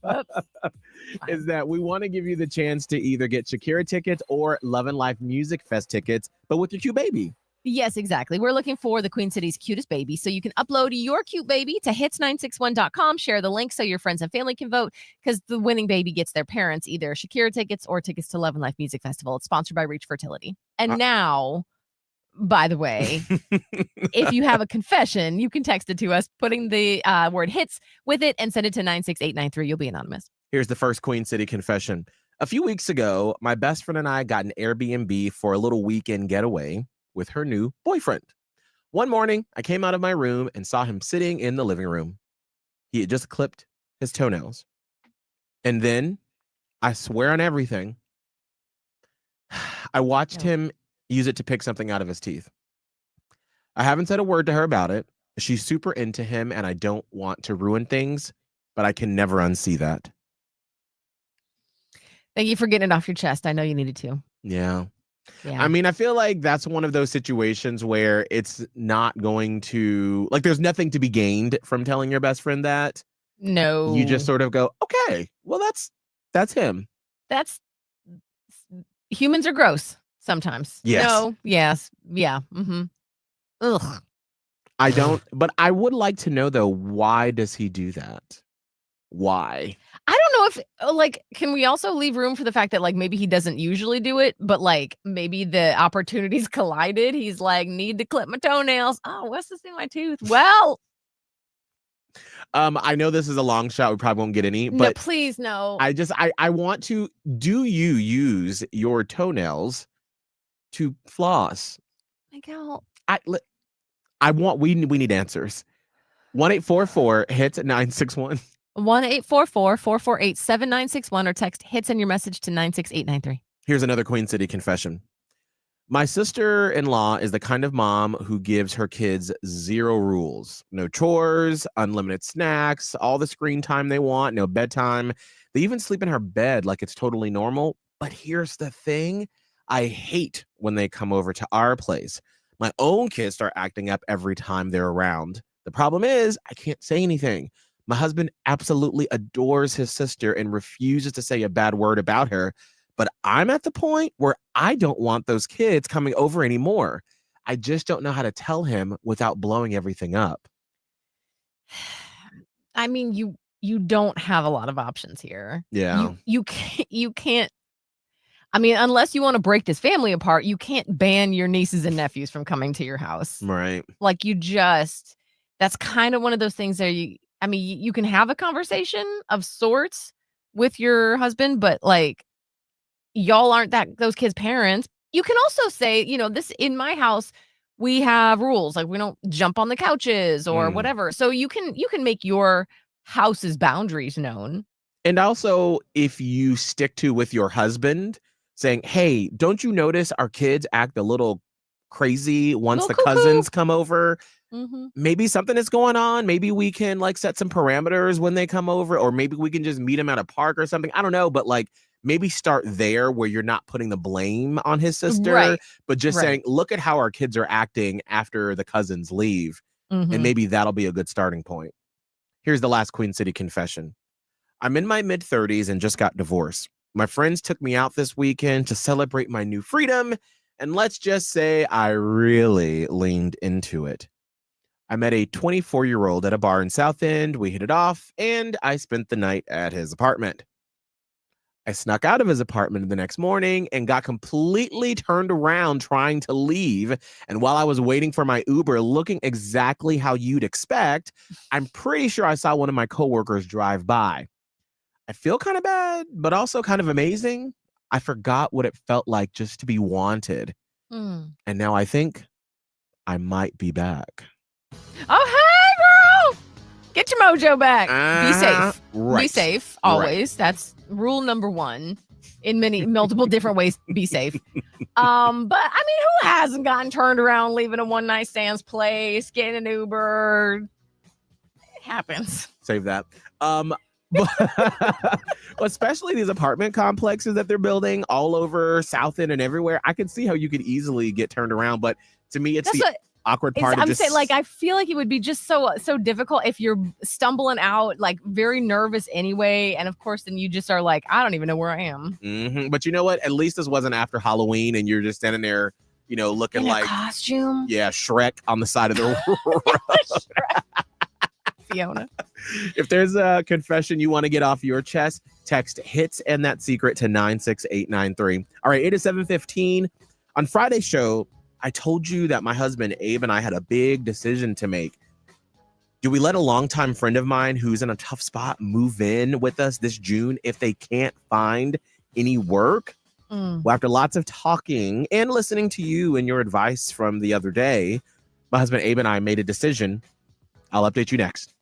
That's is that we want to give you the chance to either get Shakira tickets or Love and Life Music Fest tickets, but with your cute baby. Yes, exactly. We're looking for the Queen City's cutest baby. So you can upload your cute baby to hits961.com, share the link so your friends and family can vote, because the winning baby gets their parents either Shakira tickets or tickets to Love and Life Music Festival. It's sponsored by Reach Fertility. And now, by the way, if you have a confession, you can text it to us, putting the word hits with it and send it to 96893. You'll be anonymous. Here's the first Queen City confession. A few weeks ago, my best friend and I got an Airbnb for a little weekend getaway with her new boyfriend. One morning, I came out of my room and saw him sitting in the living room. He had just clipped his toenails. And then, I swear on everything, I watched him use it to pick something out of his teeth. I haven't said a word to her about it. She's super into him, and I don't want to ruin things, but I can never unsee that. Thank you for getting it off your chest. I know you needed to. Yeah. I mean, I feel like that's one of those situations where it's not going to, like, there's nothing to be gained from telling your best friend that. No. You just sort of go, okay, well, that's him. Humans are gross sometimes. Yes. No. Yes. Yeah. Mm-hmm. Ugh. I don't, but I would like to know, though, why does he do that? Why? I don't know if, like, can we also leave room for the fact that, like, maybe he doesn't usually do it, but, like, maybe the opportunities collided. He's like, need to clip my toenails. Oh, what's this in my tooth? Well, I know this is a long shot. We probably won't get any, no, but please, no. I want to, do you use your toenails to floss? Like, how? We need answers. 1-844-HITS-961. 1-844-448-7961 or text hits in your message to 96893. Here's another Queen City confession. My sister-in-law is the kind of mom who gives her kids zero rules. No chores, unlimited snacks, all the screen time they want, no bedtime. They even sleep in her bed like it's totally normal. But here's the thing. I hate when they come over to our place. My own kids start acting up every time they're around. The problem is I can't say anything. My husband absolutely adores his sister and refuses to say a bad word about her. But I'm at the point where I don't want those kids coming over anymore. I just don't know how to tell him without blowing everything up. I mean, you don't have a lot of options here. Yeah. You can't. I mean, unless you want to break this family apart, you can't ban your nieces and nephews from coming to your house. Right. Like, that's kind of one of those things that you can have a conversation of sorts with your husband, but, like, y'all aren't those kids' parents. You can also say, this in my house, we have rules. Like, we don't jump on the couches or whatever. So you can make your house's boundaries known. And also, if you stick to with your husband saying, hey, don't you notice our kids act a little crazy once the cousins come over? Mm-hmm. Maybe something is going on. Maybe we can, like, set some parameters when they come over, or maybe we can just meet them at a park or something. I don't know. But, like, maybe start there where you're not putting the blame on his sister, but just saying, look at how our kids are acting after the cousins leave. Mm-hmm. And maybe that'll be a good starting point. Here's the last Queen City confession. I'm in my mid-30s and just got divorced. My friends took me out this weekend to celebrate my new freedom. And let's just say I really leaned into it. I met a 24-year-old at a bar in South End. We hit it off, and I spent the night at his apartment. I snuck out of his apartment the next morning and got completely turned around trying to leave. And while I was waiting for my Uber, looking exactly how you'd expect, I'm pretty sure I saw one of my coworkers drive by. I feel kind of bad, but also kind of amazing. I forgot what it felt like just to be wanted. And now I think I might be back. Oh, hey, girl! Get your mojo back. Be safe. Right. Be safe, always. Right. That's rule number one. In multiple different ways, be safe. But I mean, who hasn't gotten turned around leaving a one night stands place, getting an Uber? It happens. Save that. Especially these apartment complexes that they're building all over South End and everywhere. I can see how you could easily get turned around, but to me, it's awkward part. I'm saying, like, I feel like it would be just so difficult if you're stumbling out, like, very nervous anyway, and of course, then you just are like, I don't even know where I am. But you know what? At least this wasn't after Halloween, and you're just standing there, looking In a like costume. yeah, Shrek on the side of the road. Fiona. If there's a confession you want to get off your chest, text hits and that secret to 96893. All right, it is 7:15. On Friday's show, I told you that my husband Abe and I had a big decision to make. Do we let a longtime friend of mine who's in a tough spot move in with us this June if they can't find any work? Well, after lots of talking and listening to you and your advice from the other day, my husband Abe and I made a decision. I'll update you next.